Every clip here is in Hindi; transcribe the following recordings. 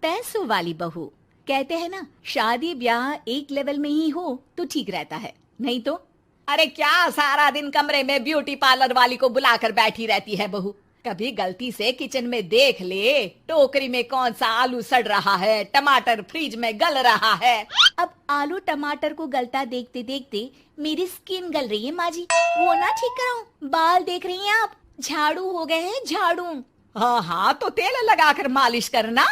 पैसों वाली बहू। कहते हैं ना, शादी ब्याह एक लेवल में ही हो तो ठीक रहता है, नहीं तो अरे क्या सारा दिन कमरे में ब्यूटी पार्लर वाली को बुलाकर बैठी रहती है बहू। कभी गलती से किचन में देख ले टोकरी में कौन सा आलू सड़ रहा है, टमाटर फ्रिज में गल रहा है। अब आलू टमाटर को गलता देखते देखते मेरी स्किन गल रही है माँ जी। वो ना ठीक कराऊं, बाल देख रही हैं आप, झाड़ू हो गए हैं झाड़ू। हाँ हाँ, तो तेल लगाकर मालिश करना,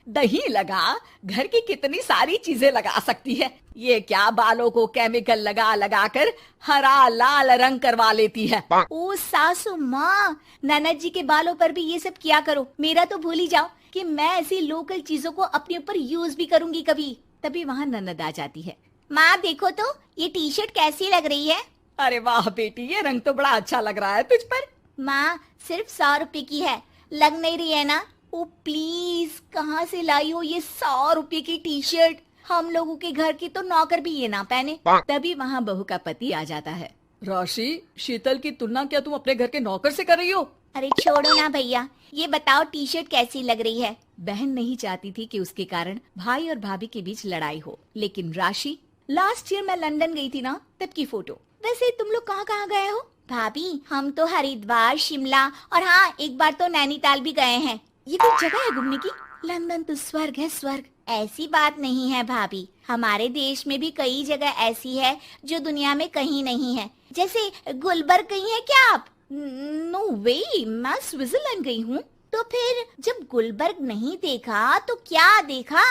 दही लगा, घर की कितनी सारी चीजें लगा सकती है। ये क्या बालों को केमिकल लगा लगा कर हरा लाल रंग करवा लेती है। ओ सासू माँ, ननद जी के बालों पर भी ये सब किया करो। मेरा तो भूल ही जाओ कि मैं ऐसी लोकल चीजों को अपने ऊपर यूज भी करूंगी कभी। तभी वहाँ ननद आ जाती है। माँ देखो तो ये टी शर्ट कैसी लग रही है। अरे वाह बेटी, ये रंग तो बड़ा अच्छा लग रहा है तुझ पर। माँ सिर्फ 100 रुपए की है, लग नहीं रही है ना। ओ प्लीज, कहाँ से लाई हो ये 100 रुपए की टी शर्ट। हम लोगों के घर की तो नौकर भी ये ना पहने। तभी वहाँ बहू का पति आ जाता है। राशि, शीतल की तुलना क्या तुम अपने घर के नौकर से कर रही हो? अरे छोड़ो ना भैया, ये बताओ टी शर्ट कैसी लग रही है। बहन नहीं चाहती थी कि उसके कारण भाई और भाभी के बीच लड़ाई हो, लेकिन राशि, लास्ट ईयर मैं लंदन गई थी ना, तब की फोटो। वैसे तुम लोग कहाँ कहाँ गए हो? भाभी हम तो हरिद्वार, शिमला और हाँ एक बार तो नैनीताल भी गए हैं। ये कोई जगह है घूमने की? लंदन तो स्वर्ग है स्वर्ग। ऐसी बात नहीं है भाभी, हमारे देश में भी कई जगह ऐसी है जो दुनिया में कहीं नहीं है। जैसे गुलबर्ग गई है क्या आप? नो वे, मैं स्विट्जरलैंड गई हूँ। तो फिर जब गुलबर्ग नहीं देखा तो क्या देखा?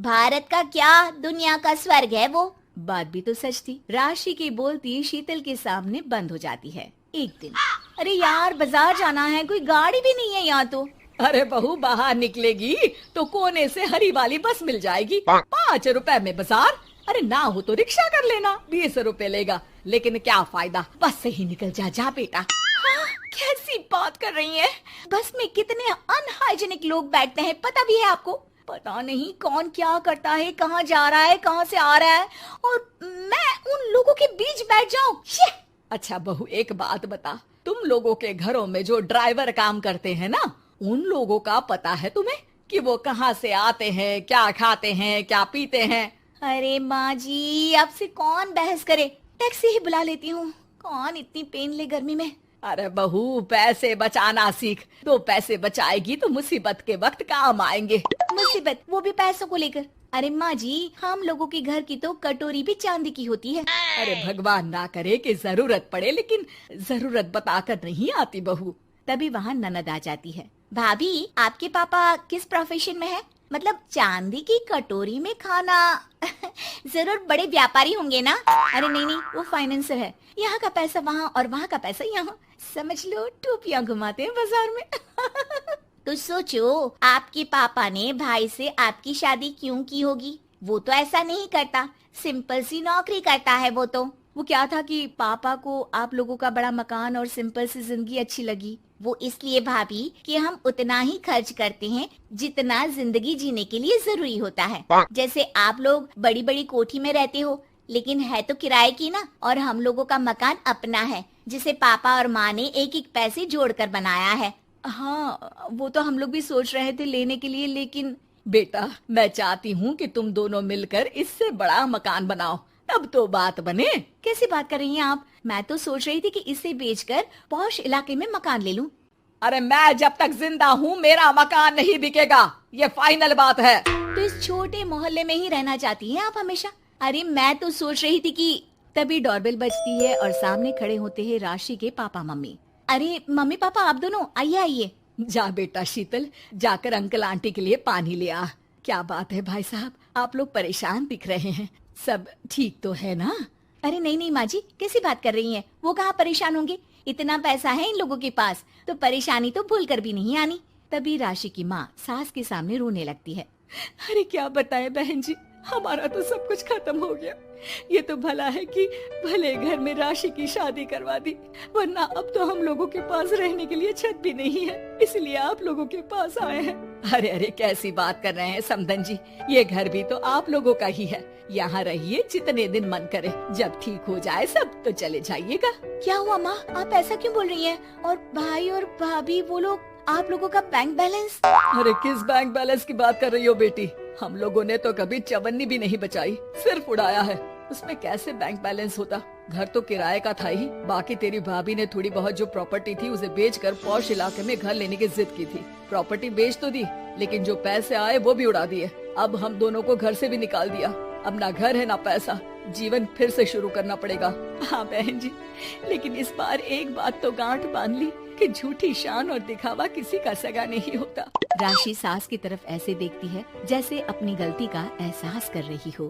भारत का क्या, दुनिया का स्वर्ग है वो। बात भी तो सच थी। राशि की बोलती शीतल के सामने बंद हो जाती है। एक दिन, अरे यार बाजार जाना है, कोई गाड़ी भी नहीं है यहाँ तो। अरे बहू, बाहर निकलेगी तो कोने से हरी वाली बस मिल जाएगी। 5 रुपए में बाजार। अरे ना हो तो रिक्शा कर लेना, 20 रुपए लेगा। लेकिन क्या फायदा, बस से ही निकल जा बेटा। हाँ, कैसी बात कर रही है? बस में कितने अनहाइजीनिक लोग बैठते हैं, पता भी है आपको? पता नहीं कौन क्या करता है, कहाँ जा रहा है, कहाँ से आ रहा है, और मैं उन लोगों के बीच बैठ जाऊं। अच्छा बहू, एक बात बता, तुम लोगों के घरों में जो ड्राइवर काम करते हैं ना, उन लोगों का पता है तुम्हें कि वो कहाँ से आते हैं, क्या खाते हैं, क्या पीते हैं? अरे माँ जी, आपसे कौन बहस करे, टैक्सी ही बुला लेती हूँ। कौन इतनी पेन ले गर्मी में। अरे बहू, पैसे बचाना सीख। 2 पैसे बचाएगी तो मुसीबत के वक्त काम आएंगे। मुसीबत, वो भी पैसों को लेकर? अरे माँ जी, हम लोगों के घर की तो कटोरी भी चांदी की होती है। अरे भगवान ना करे कि जरूरत पड़े, लेकिन जरूरत बताकर नहीं आती बहू। तभी वहाँ ननद आ जाती है। भाभी, आपके पापा किस प्रोफेशन में है? मतलब चांदी की कटोरी में खाना। जरूर बड़े व्यापारी होंगे ना? अरे नहीं नहीं, वो फाइनेंसर है। यहाँ का पैसा वहाँ और वहाँ का पैसा यहाँ, समझ लो टोपियाँ घुमाते हैं बाजार में। तो सोचो, आपके पापा ने भाई से आपकी शादी क्यों की होगी? वो तो ऐसा नहीं करता, सिंपल सी नौकरी करता है वो तो। वो क्या था कि पापा को आप लोगों का बड़ा मकान और सिंपल सी जिंदगी अच्छी लगी। वो इसलिए भाभी कि हम उतना ही खर्च करते हैं जितना जिंदगी जीने के लिए जरूरी होता है। जैसे आप लोग बड़ी बड़ी कोठी में रहते हो, लेकिन है तो किराए की ना, और हम लोगों का मकान अपना है, जिसे पापा और माँ ने एक एक पैसे जोड़कर बनाया है। हाँ, वो तो हम लोग भी सोच रहे थे लेने के लिए, लेकिन बेटा मैं चाहती हूँ कि तुम दोनों मिलकर इससे बड़ा मकान बनाओ, तब तो बात बने। कैसी बात कर रही हैं आप? मैं तो सोच रही थी कि इसे बेचकर पॉश इलाके में मकान ले लूं। अरे मैं जब तक जिंदा हूँ मेरा मकान नहीं बिकेगा, ये फाइनल बात है। तो इस छोटे मोहल्ले में ही रहना चाहती हैं आप हमेशा? अरे मैं तो सोच रही थी कि। तभी डोरबेल बजती है और सामने खड़े होते हैं राशि के पापा मम्मी। अरे मम्मी पापा, आप दोनों आइए आइए। जा बेटा शीतल, जाकर अंकल आंटी के लिए पानी ले आ। क्या बात है भाई साहब, आप लोग परेशान दिख रहे हैं, सब ठीक तो है ना? अरे नहीं नहीं माँ जी, कैसी बात कर रही हैं? वो कहाँ परेशान होंगे, इतना पैसा है इन लोगों के पास, तो परेशानी तो भूल कर भी नहीं आनी। तभी राशि की माँ सास के सामने रोने लगती है। अरे क्या बताएं बहन जी, हमारा तो सब कुछ खत्म हो गया। ये तो भला है कि भले घर में राशि की शादी करवा दी, वरना अब तो हम लोगों के पास रहने के लिए छत भी नहीं है, इसलिए आप लोगों के पास आए हैं। अरे अरे कैसी बात कर रहे हैं समधन जी, ये घर भी तो आप लोगों का ही है, यहाँ रहिए जितने दिन मन करे, जब ठीक हो जाए सब तो चले जाइएगा। क्या हुआ माँ, आप ऐसा क्यों बोल रही हैं? और भाई और भाभी वो लोग आप लोगों का बैंक बैलेंस? अरे किस बैंक बैलेंस की बात कर रही हो बेटी? हम लोगों ने तो कभी चवन्नी भी नहीं बचाई, सिर्फ उड़ाया है। उसमें कैसे बैंक बैलेंस होता? घर तो किराए का था ही, बाकी तेरी भाभी ने थोड़ी बहुत जो प्रॉपर्टी थी उसे बेचकर पॉश इलाके में घर लेने की जिद की थी। प्रॉपर्टी बेच तो दी, लेकिन जो पैसे आए वो भी उड़ा दिए। अब हम दोनों को घर से भी निकाल दिया। अब ना घर है ना पैसा, जीवन फिर से शुरू करना पड़ेगा। हाँ बहन जी, लेकिन इस बार एक बात तो गांठ बांध ली कि झूठी शान और दिखावा किसी का सगा नहीं होता। राशि सास की तरफ ऐसे देखती है जैसे अपनी गलती का एहसास कर रही हो।